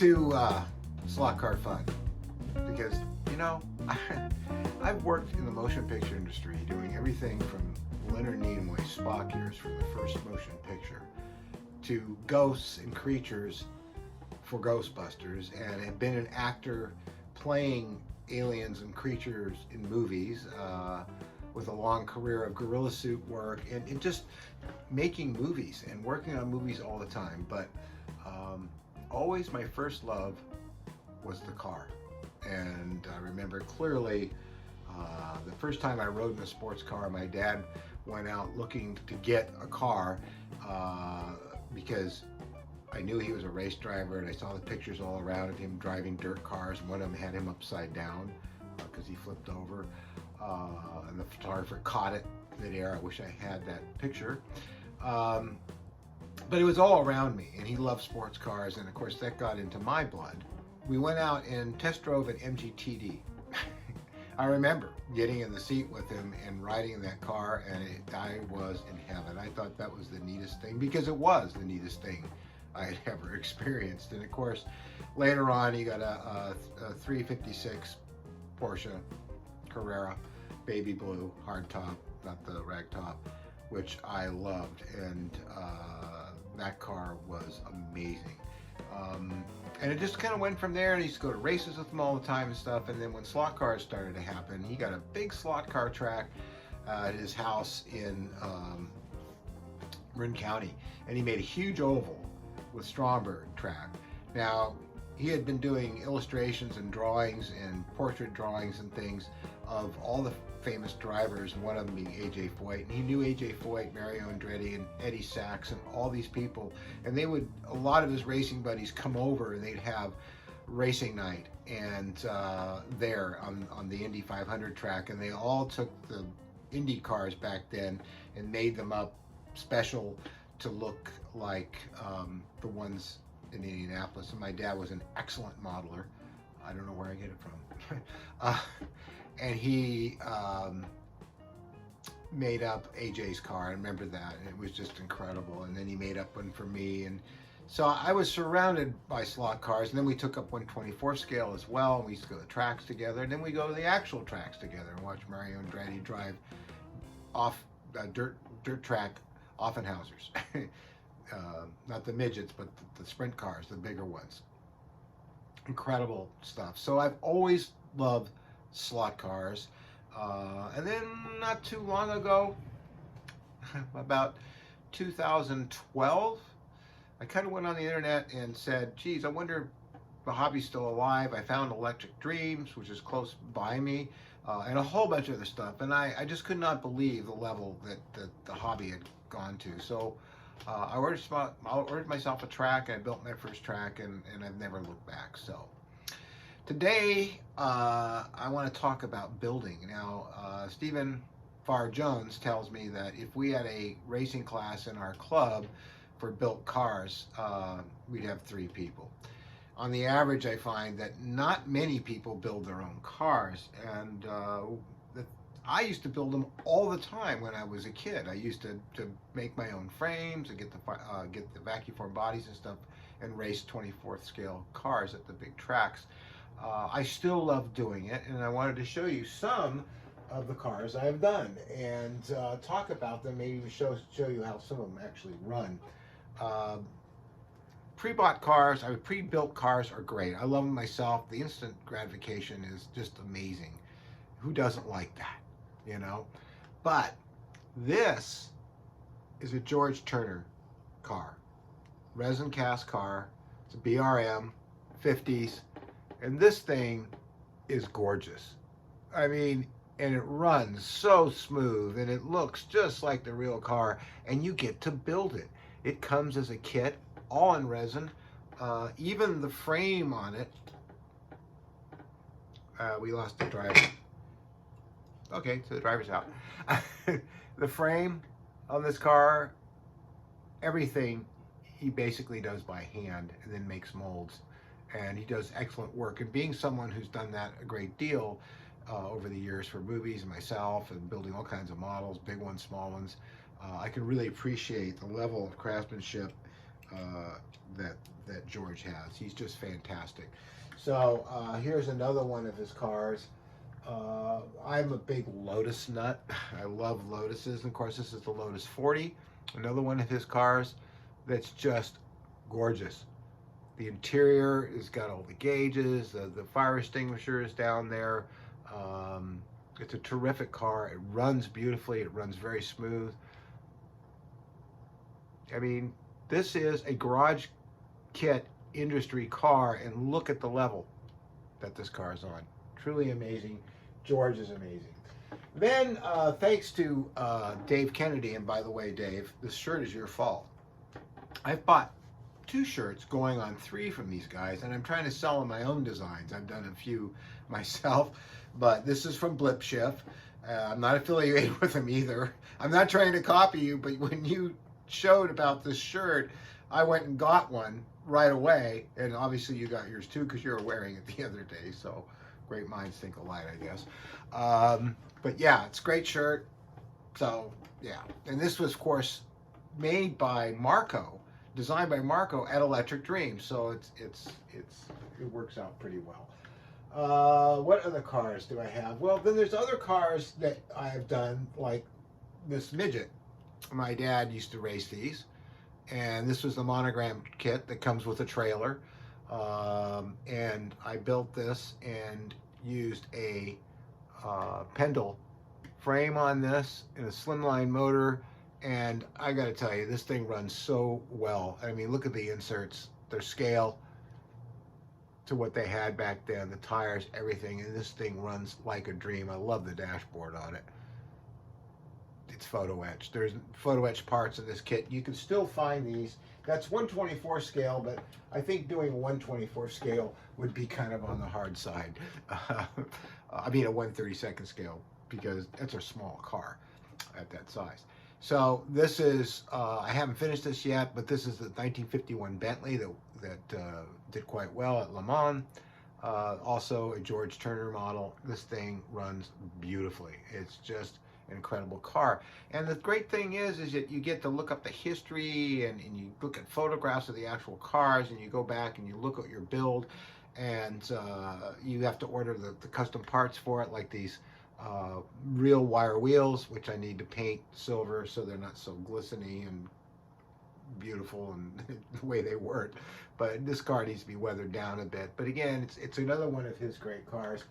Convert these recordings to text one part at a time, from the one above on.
to slot car fun because, you know, I've worked in the motion picture industry doing everything from Leonard Nimoy's Spock years from the first motion picture to ghosts and creatures for Ghostbusters, and have been an actor playing aliens and creatures in movies with a long career of gorilla suit work and just making movies and working on movies all the time. But always my first love was the car. And I remember clearly the first time I rode in a sports car, my dad went out looking to get a car because I knew he was a race driver, and I saw the pictures all around of him driving dirt cars. One of them had him upside down because he flipped over, and the photographer caught it midair. I wish I had that picture. But it was all around me, and he loved sports cars, and of course that got into my blood. We went out and test drove an MGTD. I remember getting in the seat with him and riding in that car, and I was in heaven. I thought that was the neatest thing, because it was the neatest thing I had ever experienced. And of course, later on, he got a 356 Porsche Carrera, baby blue, hard top, not the rag top, which I loved, and that car was amazing. And it just kind of went from there, and he used to go to races with him all the time and stuff. And then when slot cars started to happen, he got a big slot car track at his house in Marin County, and he made a huge oval with Stromberg track. Now, he had been doing illustrations and drawings and portrait drawings and things of all the famous drivers, one of them being A.J. Foyt, and he knew A.J. Foyt, Mario Andretti, and Eddie Sachs, and all these people, and they would, a lot of his racing buddies come over, and they'd have racing night and there on the Indy 500 track, and they all took the Indy cars back then and made them up special to look like the ones in Indianapolis. And my dad was an excellent modeler. I don't know where I get it from. And he made up AJ's car. I remember that, and it was just incredible. And then he made up one for me, and so I was surrounded by slot cars. And then we took up 1/24 scale as well, and we used to go to the tracks together. And then we go to the actual tracks together and watch Mario Andretti drive off dirt track Offenhausers. Not the midgets, but the sprint cars, the bigger ones. Incredible stuff. So I've always loved slot cars. And then not too long ago, about 2012, I kind of went on the internet and said, geez, I wonder if the hobby's still alive. I found Electric Dreams, which is close by me, and a whole bunch of other stuff. And I just could not believe the level that the hobby had gone to. So I ordered myself a track, and I built my first track, and I've never looked back. So today, I want to talk about building. Now, Stephen Farr Jones tells me that if we had a racing class in our club for built cars, we'd have 3 people. On the average, I find that not many people build their own cars, and I used to build them all the time when I was a kid. I used to make my own frames and get the vacuum form bodies and stuff, and race 24th scale cars at the big tracks. I still love doing it, and I wanted to show you some of the cars I've done and talk about them. Maybe show you how some of them actually run. Pre-bought cars, pre-built cars are great. I love them myself. The instant gratification is just amazing. Who doesn't like that, you know? But this is a George Turner car, resin cast car. It's a BRM, 50s. And this thing is gorgeous. I mean, and it runs so smooth, and it looks just like the real car, and you get to build it. It comes as a kit, all in resin. Even the frame on it, we lost the driver. Okay, so the driver's out. The frame on this car, everything he basically does by hand and then makes molds. And he does excellent work. And being someone who's done that a great deal over the years for movies and myself, and building all kinds of models, big ones, small ones, I can really appreciate the level of craftsmanship that George has. He's just fantastic. So here's another one of his cars. I'm a big Lotus nut. I love Lotuses. And of course, this is the Lotus 40, another one of his cars that's just gorgeous. The interior has got all the gauges, the fire extinguisher is down there. It's a terrific car. It runs beautifully. It runs very smooth. I mean, this is a garage kit industry car, and look at the level that this car is on. Truly amazing. George is amazing. Then, thanks to Dave Kennedy, and by the way, Dave, this shirt is your fault. I've bought 2 shirts going on 3 from these guys, and I'm trying to sell them my own designs. I've done a few myself, but this is from Blip Shift. I'm not affiliated with them either. I'm not trying to copy you, but when you showed about this shirt, I went and got one right away, and obviously you got yours too because you were wearing it the other day, so great minds think alike, I guess. But yeah, it's a great shirt. So yeah, and this was, of course, made by Marco, designed by Marco at Electric Dreams, so it works out pretty well. What other cars do I have? Well, then there's other cars that I've done, like this midget. My dad used to race these, and this was the monogram kit that comes with a trailer. And I built this and used a Pendle frame on this and a slimline motor, and I gotta tell you, this thing runs so well. I mean, look at the inserts, their scale to what they had back then, the tires, everything, and this thing runs like a dream. I love the dashboard on it. It's photo etched. There's photo etched parts of this kit. You can still find these. That's 1/24 scale, but I think doing 1/24 scale would be kind of on the hard side. I mean a 1/32 scale, because it's a small car at that size. So this is, I haven't finished this yet, but this is the 1951 Bentley that did quite well at Le Mans. Also a George Turner model. This thing runs beautifully. It's just an incredible car. And the great thing is that you get to look up the history, and you look at photographs of the actual cars, and you go back and you look at your build, and you have to order the custom parts for it, like these real wire wheels, which I need to paint silver so they're not so glistening and beautiful and the way they weren't. But this car needs to be weathered down a bit. But again, it's another one of his great cars.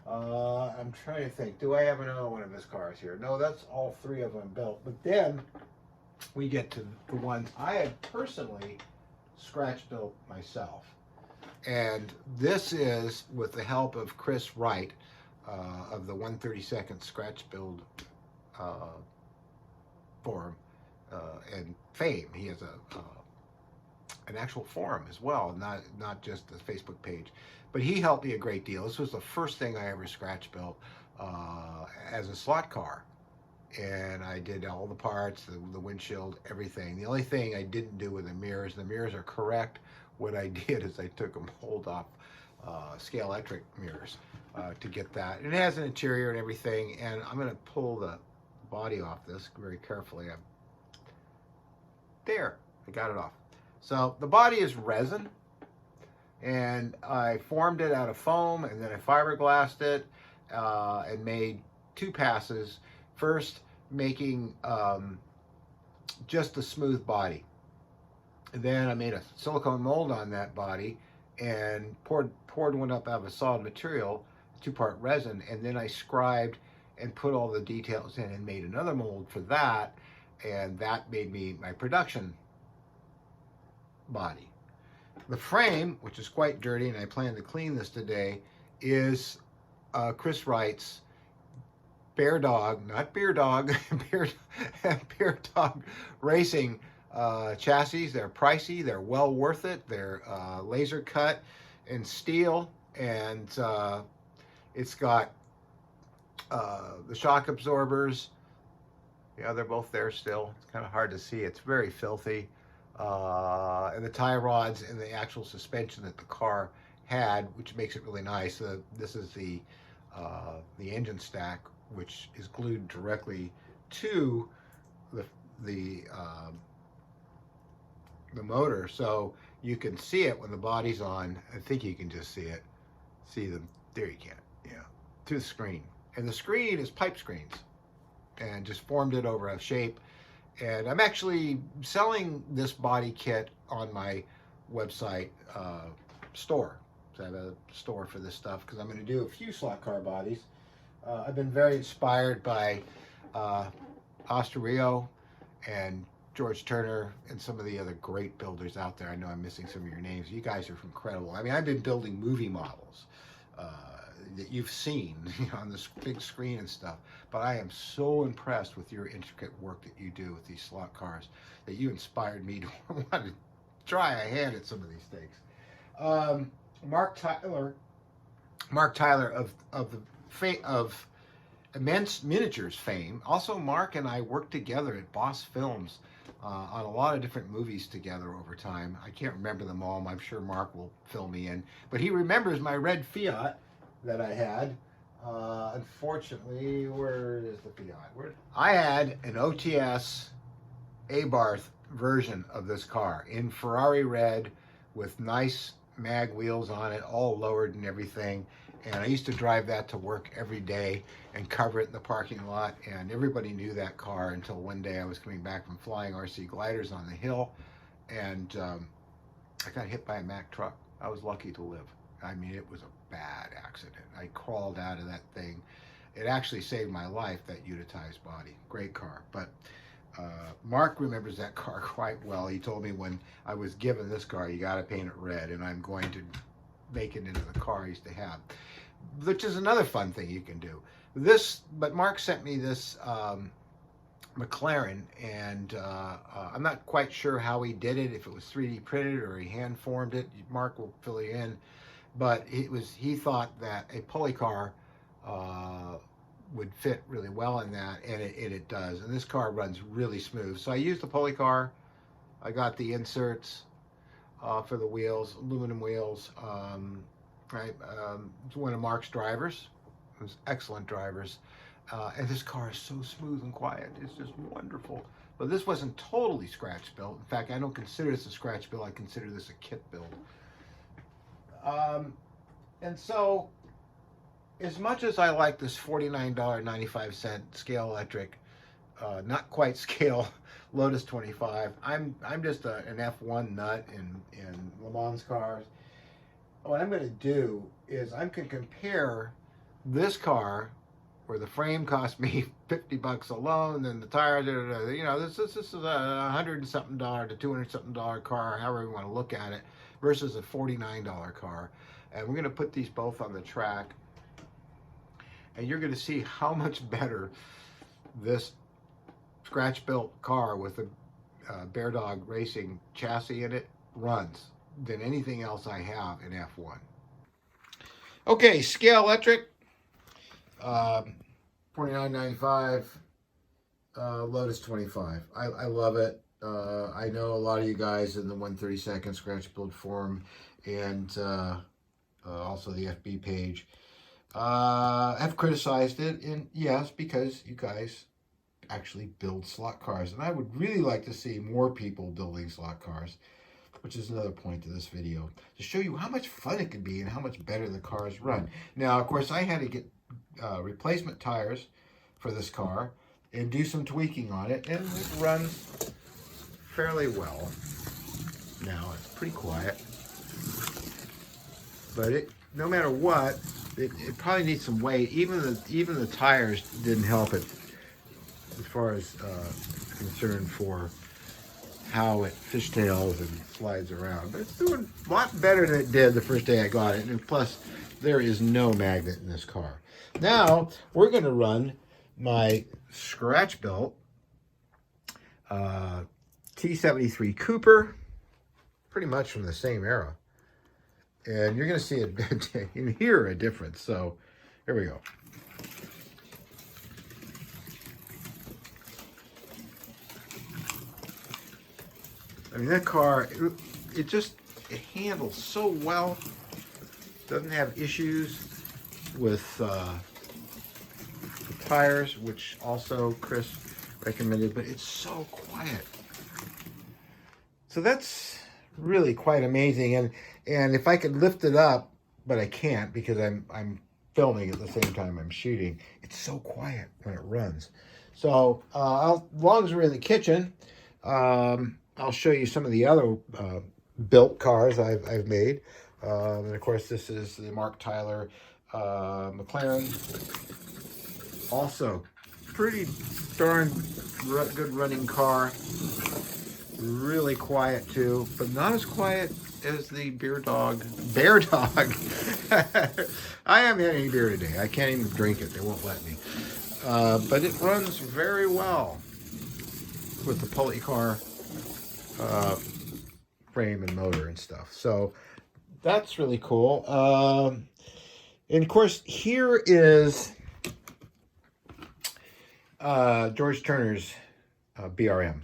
I'm trying to think, do I have another one of his cars here? No, that's all 3 of them built. But then we get to the ones I had personally scratch built myself. And this is with the help of Chris Wright, of the 1/32 scratch build forum and fame. He has an actual forum as well, not just the Facebook page. But he helped me a great deal. This was the first thing I ever scratch built as a slot car. And I did all the parts, the windshield, everything. The only thing I didn't do with the mirrors are correct. What I did is I took them hold off scale electric mirrors to get that. And it has an interior and everything. And I'm going to pull the body off this very carefully. There, I got it off. So the body is resin, and I formed it out of foam, and then I fiberglassed it and made 2 passes. First, making just a smooth body. And then I made a silicone mold on that body and poured one up out of a solid material, 2-part resin, and then I scribed and put all the details in and made another mold for that, and that made me my production body. The frame, which is quite dirty, and I plan to clean this today, is Chris Wright's Bear Dog, not Beer Dog, Bear Dog Racing chassis. They're pricey, they're well worth it. They're laser cut in steel, and it's got the shock absorbers. Yeah, they're both there still. It's kind of hard to see. It's very filthy. And the tie rods and the actual suspension that the car had, which makes it really nice. This is the engine stack, which is glued directly to the the motor so you can see it when the body's on. I think you can just see it. See them. There you can't. Yeah. Through the screen. And the screen is pipe screens. And just formed it over a shape. And I'm actually selling this body kit on my website store. So I have a store for this stuff because I'm going to do a few slot car bodies. I've been very inspired by Osterio and George Turner and some of the other great builders out there. I know I'm missing some of your names. You guys are incredible. I mean, I've been building movie models that you've seen on this big screen and stuff, but I am so impressed with your intricate work that you do with these slot cars that you inspired me to want to try a hand at some of these things. Mark Tyler of Immense Miniatures fame. Also, Mark and I worked together at Boss Films on a lot of different movies together over time. I can't remember them all. I'm sure Mark will fill me in. But he remembers my red Fiat that I had. Unfortunately, where is the Fiat? I had an OTS Abarth version of this car in Ferrari red with nice mag wheels on it, all lowered and everything. And I used to drive that to work every day and cover it in the parking lot. And everybody knew that car until one day I was coming back from flying RC gliders on the hill. And I got hit by a Mack truck. I was lucky to live. I mean, it was a bad accident. I crawled out of that thing. It actually saved my life, that unitized body. Great car. But Mark remembers that car quite well. He told me when I was given this car, you got to paint it red, and I'm going to make it into the car I used to have, which is another fun thing you can do. But Mark sent me this McLaren, and I'm not quite sure how he did it, if it was 3D printed or he hand formed it. Mark will fill you in. But he thought that a pulley car would fit really well in that, and it does. And this car runs really smooth. So I used the pulley car. I got the inserts for the wheels, aluminum wheels. It's one of Mark's drivers. It was excellent drivers. And this car is so smooth and quiet. It's just wonderful. But this wasn't totally scratch built. In fact, I don't consider this a scratch build. I consider this a kit build. And so, as much as I like this $49.95 scale electric, not quite scale Lotus 25, I'm just an F1 nut in Le Mans cars. What I'm going to do is I'm going to compare this car, where the frame cost me $50 alone, and the tires, this is a $100 and something to $200 something car, however you want to look at it, versus a $49 car. And we're going to put these both on the track, and you're going to see how much better this scratch-built car with a Bear Dog Racing chassis in it runs than anything else I have in F1. Okay, scale electric, $49.95, Lotus 25. I love it. I know a lot of you guys in the 132nd scratch build forum and also the FB page have criticized it, and yes, because you guys actually build slot cars, and I would really like to see more people building slot cars, which is another point to this video, to show you how much fun it can be and how much better the cars run. Now, of course, I had to get replacement tires for this car and do some tweaking on it, and it runs fairly well. Now, it's pretty quiet, but no matter what, it probably needs some weight. Even the tires didn't help it as far as concerned for how it fishtails and slides around. But it's doing a lot better than it did the first day I got it. And plus, there is no magnet in this car. Now, we're going to run my scratch-built T73 Cooper, pretty much from the same era. And you're going to see you hear a difference. So, here we go. I mean, that car, it handles so well. Doesn't have issues with the tires, which also Chris recommended, but it's so quiet. So that's really quite amazing. And if I could lift it up, but I can't because I'm filming at the same time I'm shooting. It's so quiet when it runs. So as long as we're in the kitchen, I'll show you some of the other built cars I've made. And of course, this is the Mark Tyler Mclaren. Also, pretty darn good running car. Really quiet too, but not as quiet as the Bear Dog. I haven't had any beer today. I can't even drink it. They won't let me. But it runs very well with the pulley car frame and motor and stuff. So that's really cool. And of course, here is George Turner's BRM.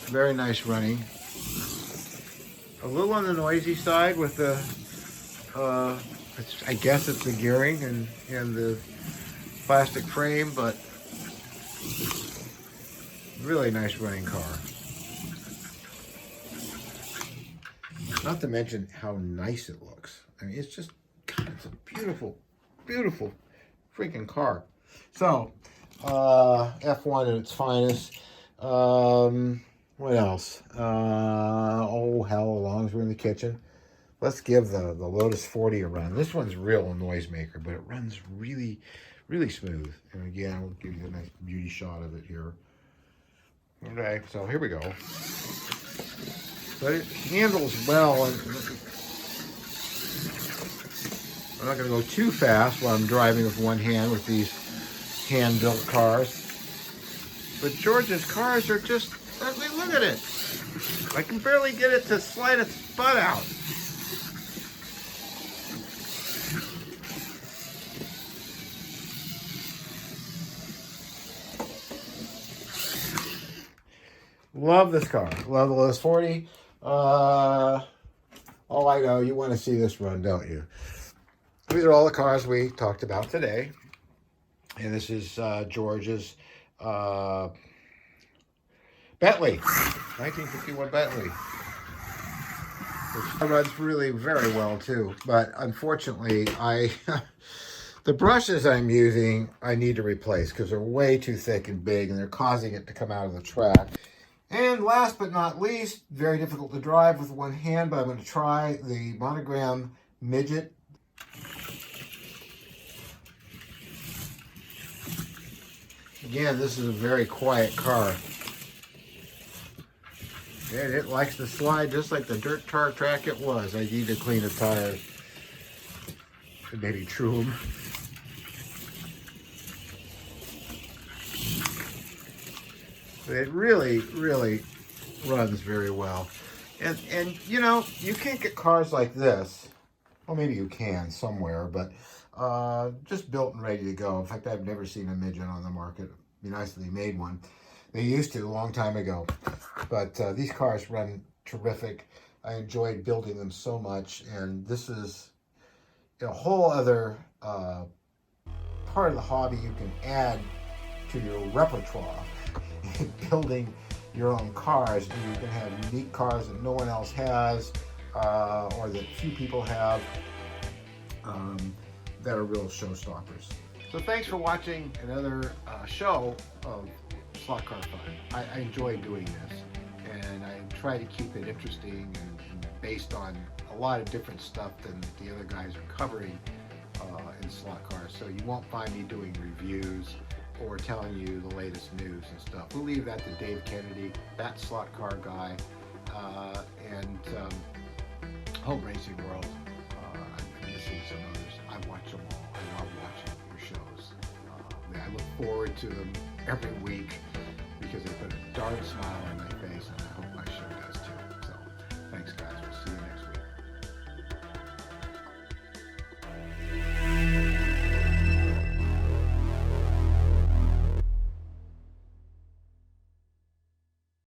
Very nice running. A little on the noisy side with the, I guess it's the gearing and the plastic frame, but really nice running car. Not to mention how nice it looks. I mean, it's just, God, it's a beautiful, beautiful freaking car. So, F1 at its finest. What else? Oh, hell, as long as we're in the kitchen. Let's give the Lotus 40 a run. This one's real noisemaker, but it runs really, really smooth. And again, I'll give you a nice beauty shot of it here. Okay, so here we go. But it handles well. And I'm not going to go too fast while I'm driving with one hand with these hand-built cars. But George's cars are just, I mean, look at it. I can barely get it to slide its butt out. Love this car. Love the Lotus 40. Oh, I know. You want to see this run, don't you? These are all the cars we talked about today. And this is George's Bentley. 1951 Bentley. Which runs really very well, too. But unfortunately, the brushes I'm using, I need to replace because they're way too thick and big, and they're causing it to come out of the track. And last but not least, very difficult to drive with one hand, but I'm going to try the Monogram Midget. Again, this is a very quiet car. And it likes to slide just like the dirt tar track it was. I need to clean the tires. Should maybe true them. But it really, really runs very well. And you know, you can't get cars like this. Well, maybe you can somewhere, but just built and ready to go. In fact, I've never seen a midget on the market. It'd be nice if they made one. They used to a long time ago. But these cars run terrific. I enjoyed building them so much. And this is a whole other part of the hobby you can add to your repertoire. Building your own cars, and you can have unique cars that no one else has, or that few people have, that are real showstoppers. So thanks for watching another show of Slot Car Fun. I enjoy doing this, and I try to keep it interesting and based on a lot of different stuff than the other guys are covering in slot cars. So you won't find me doing reviews or telling you the latest news and stuff. We'll leave that to Dave Kennedy, that slot car guy, and Home Racing World. I'm missing some others. I watch them all. I love watching your shows. I look forward to them every week because they put a darn smile on my face.